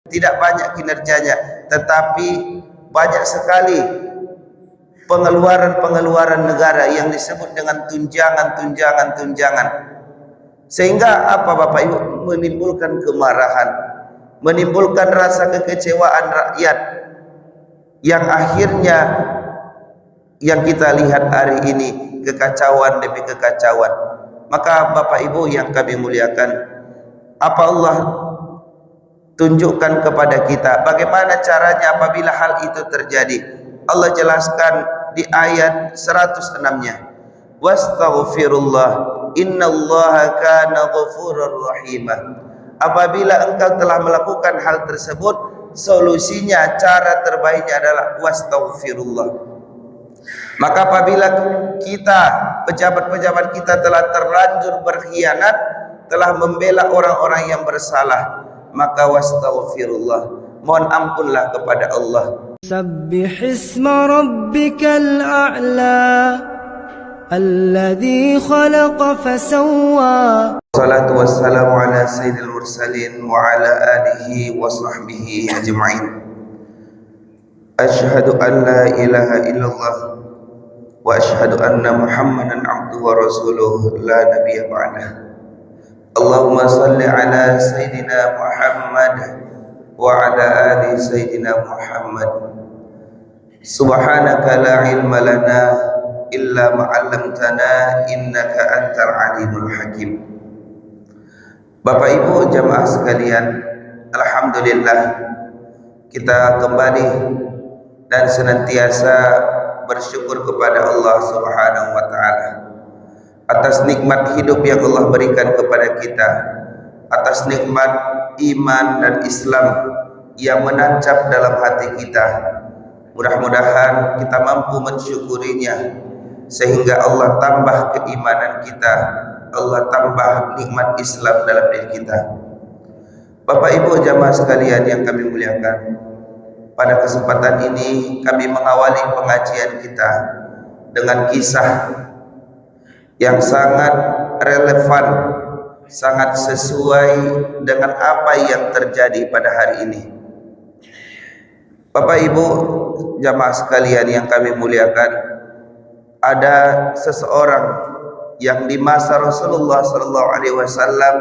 tidak banyak kinerjanya, tetapi banyak sekali pengeluaran negara yang disebut dengan tunjangan. Sehingga apa Bapak Ibu? Menimbulkan kemarahan, menimbulkan rasa kekecewaan rakyat, yang akhirnya yang kita lihat hari ini kekacauan demi kekacauan. Maka Bapak Ibu yang kami muliakan, apa Allah tunjukkan kepada kita bagaimana caranya apabila hal itu terjadi? Allah jelaskan di ayat 106-nya, wastaghfirullah innallaha kana ghafurur rahimah. Apabila engkau telah melakukan hal tersebut, solusinya, cara terbaiknya adalah wastaghfirullah. Maka apabila kita, pejabat-pejabat kita telah terlanjur berkhianat, telah membela orang-orang yang bersalah, maka wastaghfirullah, mohon ampunlah kepada Allah. Sabbihisma rabbikal a'la alladzi khalaqa fasawwa. Wassalatu wassalamu ala sayyidil mursalin wa ala alihi wa sahbihi ajma'in. Asyhadu an la ilaha illallah wa asyhadu anna Muhammadan abduhu wa rasuluh la nabiyya ba'dah. Allahumma salli ala sayyidina Muhammad wa ala ali sayyidina Muhammad. Subhanaka la ilma lana illa ma 'allamtana innaka antal alimul hakim. Bapak Ibu jamaah sekalian, alhamdulillah kita kembali dan senantiasa bersyukur kepada Allah Subhanahu wa taala atas nikmat hidup yang Allah berikan kepada kita, atas nikmat iman dan Islam yang menancap dalam hati kita. Mudah-mudahan kita mampu mensyukurinya sehingga Allah tambah keimanan kita, Allah tambah nikmat Islam dalam diri kita. Bapak Ibu jamaah sekalian yang kami muliakan, pada kesempatan ini kami mengawali pengajian kita dengan kisah yang sangat relevan, sangat sesuai dengan apa yang terjadi pada hari ini. Bapak Ibu jamaah sekalian yang kami muliakan, ada seseorang yang di masa Rasulullah SAW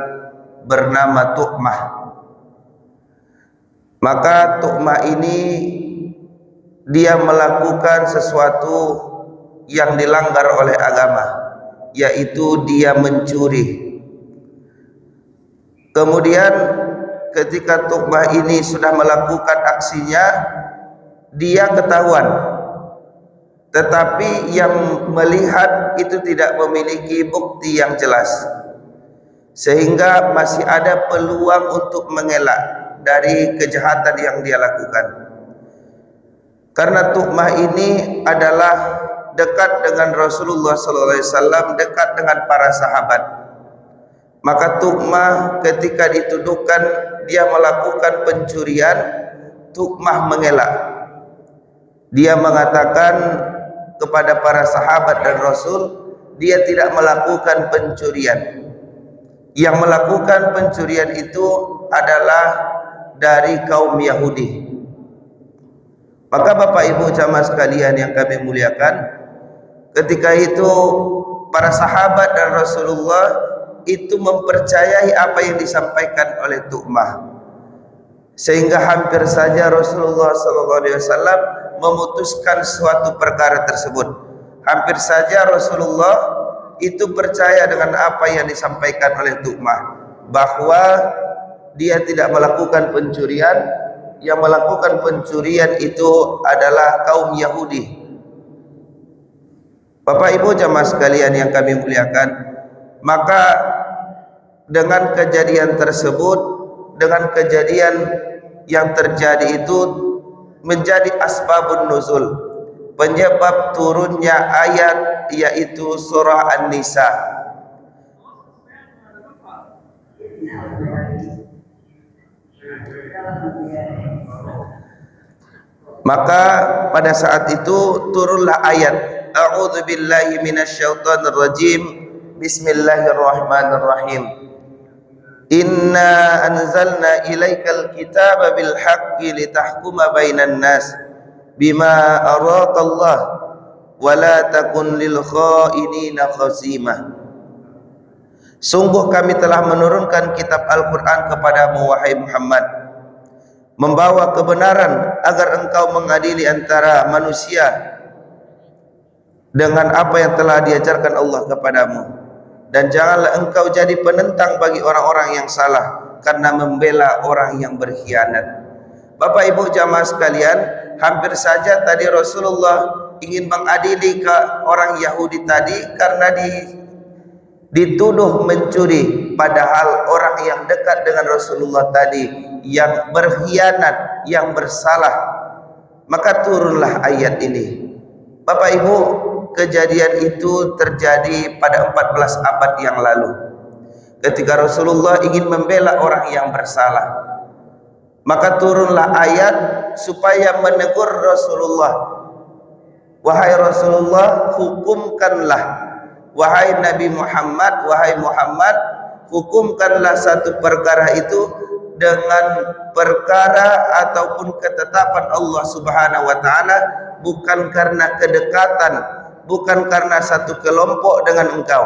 bernama Tu'mah. Maka Tu'mah ini dia melakukan sesuatu yang dilanggar oleh agama, yaitu dia mencuri. Kemudian ketika Tu'mah ini sudah melakukan aksinya, dia ketahuan, tetapi yang melihat itu tidak memiliki bukti yang jelas, sehingga masih ada peluang untuk mengelak dari kejahatan yang dia lakukan. Karena Tu'mah ini adalah dekat dengan Rasulullah SAW, dekat dengan para sahabat. Maka Tu'mah ketika dituduhkan dia melakukan pencurian, Tu'mah mengelak. Dia mengatakan kepada para sahabat dan Rasul, dia tidak melakukan pencurian. Yang melakukan pencurian itu adalah dari kaum Yahudi. Maka Bapak Ibu jamaah sekalian yang kami muliakan, ketika itu para sahabat dan Rasulullah itu mempercayai apa yang disampaikan oleh Tu'mah, sehingga hampir saja Rasulullah SAW memutuskan suatu perkara tersebut. Hampir saja Rasulullah itu percaya dengan apa yang disampaikan oleh Tu'mah, bahwa dia tidak melakukan pencurian. Yang melakukan pencurian itu adalah kaum Yahudi. Bapak Ibu jamaah sekalian yang kami muliakan, maka dengan kejadian tersebut, dengan kejadian yang terjadi itu menjadi asbabun nuzul, penyebab turunnya ayat, yaitu surah An-Nisa. Maka pada saat itu turunlah ayat, a'udzubillahi minasyaitonir rajim, bismillahirrahmanirrahim. Inna anzalna ilaikal kitaba bil haqqi litahkuma bainan nas bima araka Allah wa la takun lil khainina khasimah. Sungguh kami telah menurunkan kitab Al-Quran kepadamu wahai Muhammad, membawa kebenaran agar engkau mengadili antara manusia dengan apa yang telah diajarkan Allah kepadamu, dan janganlah engkau jadi penentang bagi orang-orang yang salah karena membela orang yang berkhianat. Bapak Ibu jamaah sekalian, hampir saja tadi Rasulullah ingin mengadili ke orang Yahudi tadi karena dituduh mencuri, padahal orang yang dekat dengan Rasulullah tadi yang berkhianat, yang bersalah. Maka turunlah ayat ini. Bapak Ibu, kejadian itu terjadi pada 14 abad yang lalu, ketika Rasulullah ingin membela orang yang bersalah. Maka turunlah ayat supaya menegur Rasulullah, wahai Rasulullah, hukumkanlah, wahai Nabi Muhammad, wahai Muhammad, hukumkanlah satu perkara itu dengan perkara ataupun ketetapan Allah Subhanahu wa taala, bukan karena kedekatan, bukan karena satu kelompok dengan engkau.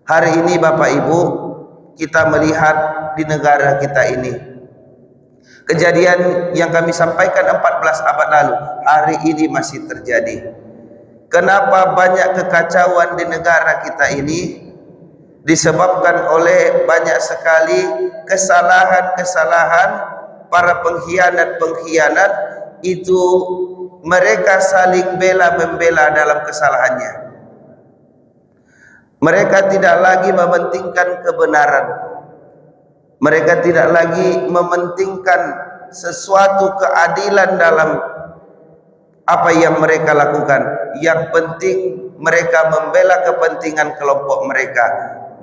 Hari ini Bapak Ibu, kita melihat di negara kita ini kejadian yang kami sampaikan 14 abad lalu, hari ini masih terjadi. Kenapa banyak kekacauan di negara kita ini? Disebabkan oleh banyak sekali kesalahan-kesalahan para pengkhianat-pengkhianat itu. Mereka saling bela-membela dalam kesalahannya. Mereka tidak lagi mementingkan kebenaran. Mereka tidak lagi mementingkan sesuatu keadilan dalam apa yang mereka lakukan. Yang penting mereka membela kepentingan kelompok mereka.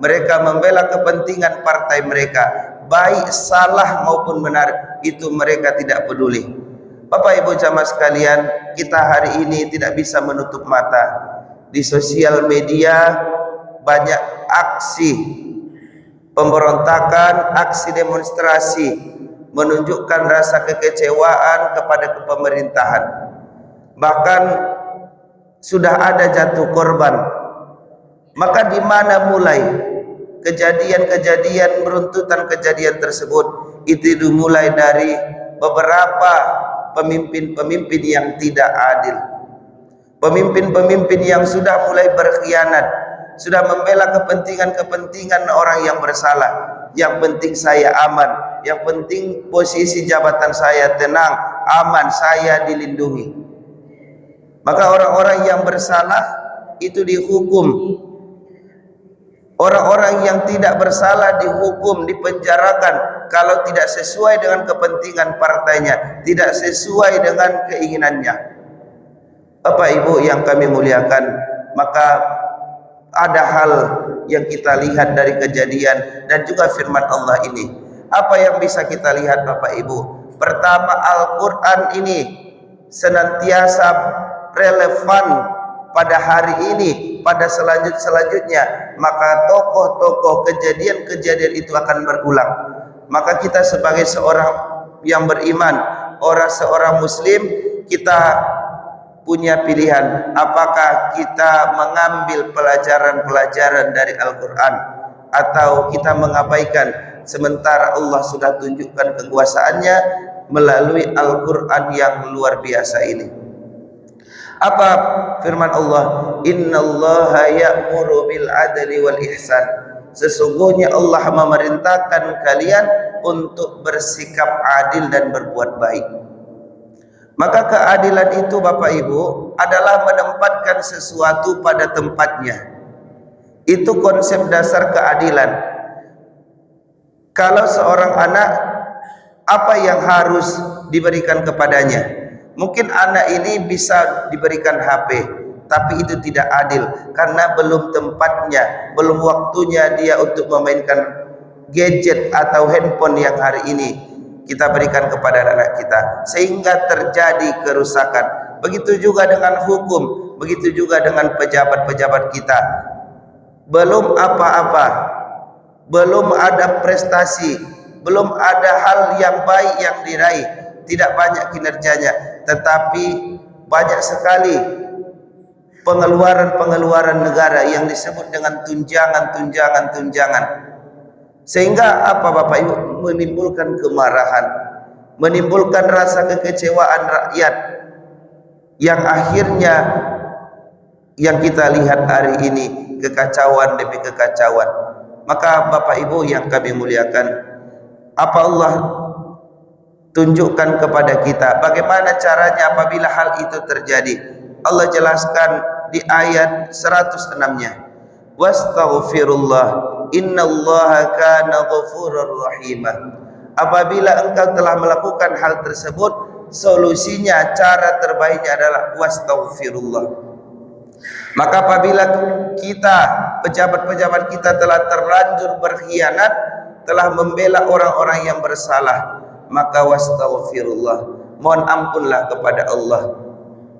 Mereka membela kepentingan partai mereka. Baik salah maupun benar, itu mereka tidak peduli. Bapak Ibu jamaah sekalian, kita hari ini tidak bisa menutup mata. Di sosial media banyak aksi pemberontakan, aksi demonstrasi, menunjukkan rasa kekecewaan kepada pemerintahan. Bahkan sudah ada jatuh korban. Maka di mana mulai kejadian-kejadian beruntutan kejadian tersebut? Itu dimulai dari beberapa pemimpin-pemimpin yang tidak adil, pemimpin-pemimpin yang sudah mulai berkhianat, sudah membela kepentingan-kepentingan orang yang bersalah. Yang penting saya aman, yang penting posisi jabatan saya tenang, aman, saya dilindungi. Maka orang-orang yang bersalah itu dihukum. Orang-orang yang tidak bersalah dihukum, dipenjarakan kalau tidak sesuai dengan kepentingan partainya, tidak sesuai dengan keinginannya. Bapak Ibu yang kami muliakan, maka ada hal yang kita lihat dari kejadian dan juga firman Allah ini. Apa yang bisa kita lihat Bapak Ibu? Pertama, Al-Quran ini senantiasa relevan pada hari ini, pada selanjutnya, maka tokoh-tokoh kejadian-kejadian itu akan berulang. Maka kita sebagai seorang yang beriman, seorang muslim, kita punya pilihan. Apakah kita mengambil pelajaran-pelajaran dari Al-Quran, atau kita mengabaikan sementara Allah sudah tunjukkan kekuasaannya melalui Al-Quran yang luar biasa ini. Apa firman Allah? Innallaha ya'muru bil adli wal ihsan. Sesungguhnya Allah memerintahkan kalian untuk bersikap adil dan berbuat baik. Maka keadilan itu Bapak Ibu adalah menempatkan sesuatu pada tempatnya. Itu konsep dasar keadilan. Kalau seorang anak, apa yang harus diberikan kepadanya? Mungkin anak ini bisa diberikan HP, tapi itu tidak adil karena belum tempatnya, belum waktunya dia untuk memainkan gadget atau handphone yang hari ini kita berikan kepada anak kita, sehingga terjadi kerusakan. Begitu juga dengan hukum, begitu juga dengan pejabat-pejabat kita. Belum apa-apa belum ada prestasi, belum ada hal yang baik yang diraih, tidak banyak kinerjanya, tetapi banyak sekali pengeluaran negara yang disebut dengan tunjangan, sehingga apa Bapak Ibu, menimbulkan kemarahan, menimbulkan rasa kekecewaan rakyat, yang akhirnya yang kita lihat hari ini kekacauan demi kekacauan. Maka Bapak Ibu yang kami muliakan, apa Allah tunjukkan kepada kita bagaimana caranya apabila hal itu terjadi. Allah jelaskan di ayat 106-nya, wastaghfirullah innallaha kana ghafurur rahimah. Apabila engkau telah melakukan hal tersebut, solusinya, cara terbaiknya adalah wastaghfirullah. Maka apabila kita, pejabat-pejabat kita telah terlanjur berkhianat, telah membela orang-orang yang bersalah, maka wastaghfirullah, mohon ampunlah kepada Allah.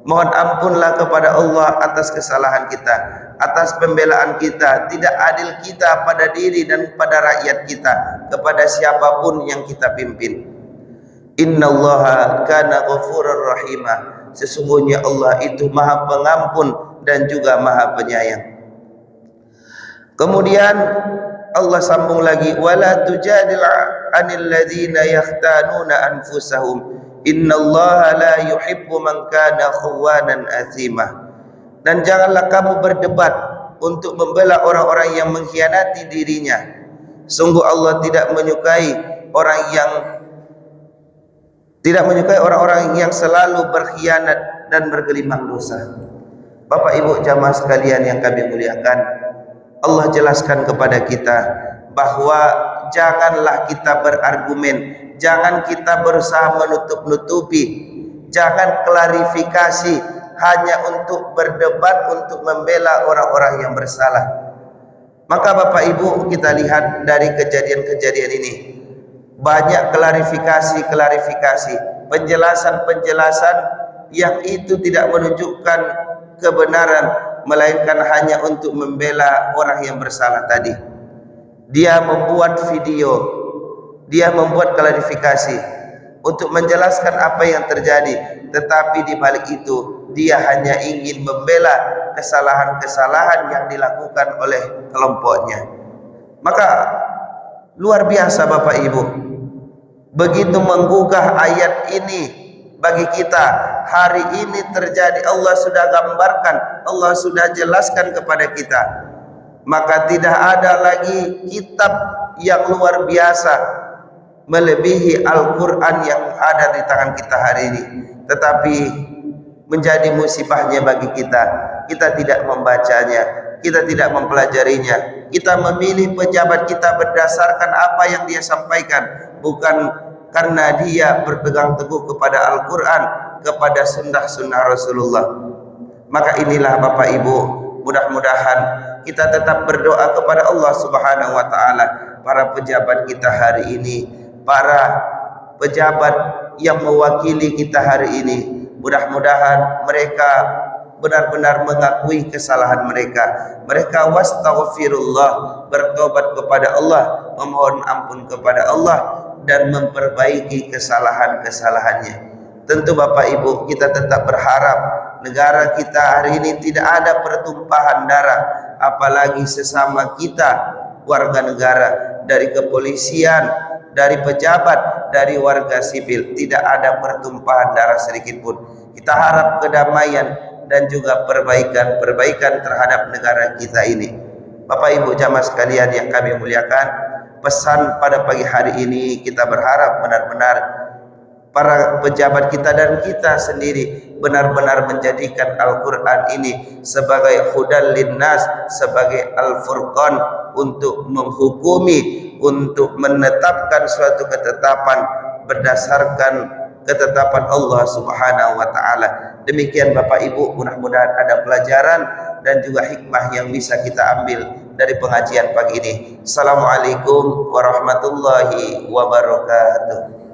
Mohon ampunlah kepada Allah atas kesalahan kita, atas pembelaan kita, tidak adil kita pada diri dan pada rakyat kita, kepada siapapun yang kita pimpin. Innallaha kana ghafurur rahimah. Sesungguhnya Allah itu Maha Pengampun dan juga Maha Penyayang. Kemudian Allah sambung lagi, wala tujadil 'anil ladzina yahtanuna anfusahum innallaha la yuhibbu man kana khawanan athima. Dan janganlah kamu berdebat untuk membela orang-orang yang mengkhianati dirinya. Sungguh Allah tidak menyukai orang-orang yang selalu berkhianat dan bergelimang dosa. Bapak Ibu jamaah sekalian yang kami muliakan, Allah jelaskan kepada kita bahwa janganlah kita berargumen, jangan kita berusaha menutup-nutupi, jangan klarifikasi hanya untuk berdebat, untuk membela orang-orang yang bersalah. Maka Bapak Ibu, kita lihat dari kejadian-kejadian ini, banyak klarifikasi, penjelasan yang itu tidak menunjukkan kebenaran, melainkan hanya untuk membela orang yang bersalah tadi. Dia membuat video, dia membuat klarifikasi untuk menjelaskan apa yang terjadi, tetapi di balik itu dia hanya ingin membela kesalahan-kesalahan yang dilakukan oleh kelompoknya. Maka luar biasa Bapak Ibu, begitu menggugah ayat ini bagi kita hari ini terjadi. Allah sudah gambarkan, Allah sudah jelaskan kepada kita. Maka tidak ada lagi kitab yang luar biasa melebihi Al-Quran yang ada di tangan kita hari ini. Tetapi menjadi musibahnya bagi kita, kita tidak membacanya, kita tidak mempelajarinya. Kita memilih pejabat kita berdasarkan apa yang dia sampaikan, bukan karena dia berpegang teguh kepada Al-Quran, kepada sunnah-sunnah Rasulullah. Maka inilah Bapak Ibu, mudah-mudahan kita tetap berdoa kepada Allah Subhanahu wa Ta'ala. Para pejabat kita hari ini, para pejabat yang mewakili kita hari ini, mudah-mudahan mereka benar-benar mengakui kesalahan mereka. Mereka wastaghfirullah, bertobat kepada Allah, memohon ampun kepada Allah, dan memperbaiki kesalahan-kesalahannya. Tentu Bapak Ibu, kita tetap berharap negara kita hari ini tidak ada pertumpahan darah, apalagi sesama kita warga negara, dari kepolisian, dari pejabat, dari warga sipil, tidak ada pertumpahan darah sedikit pun. Kita harap kedamaian dan juga perbaikan terhadap negara kita ini. Bapak Ibu jamaah sekalian yang kami muliakan, pesan pada pagi hari ini kita berharap benar-benar para pejabat kita dan kita sendiri benar-benar menjadikan Al-Quran ini sebagai hudan linnas, sebagai Al-Furqan untuk menghukumi, untuk menetapkan suatu ketetapan berdasarkan ketetapan Allah Subhanahu wa Ta'ala. Demikian Bapak Ibu, mudah-mudahan ada pelajaran dan juga hikmah yang bisa kita ambil dari pengajian pagi ini. Assalamualaikum warahmatullahi wabarakatuh.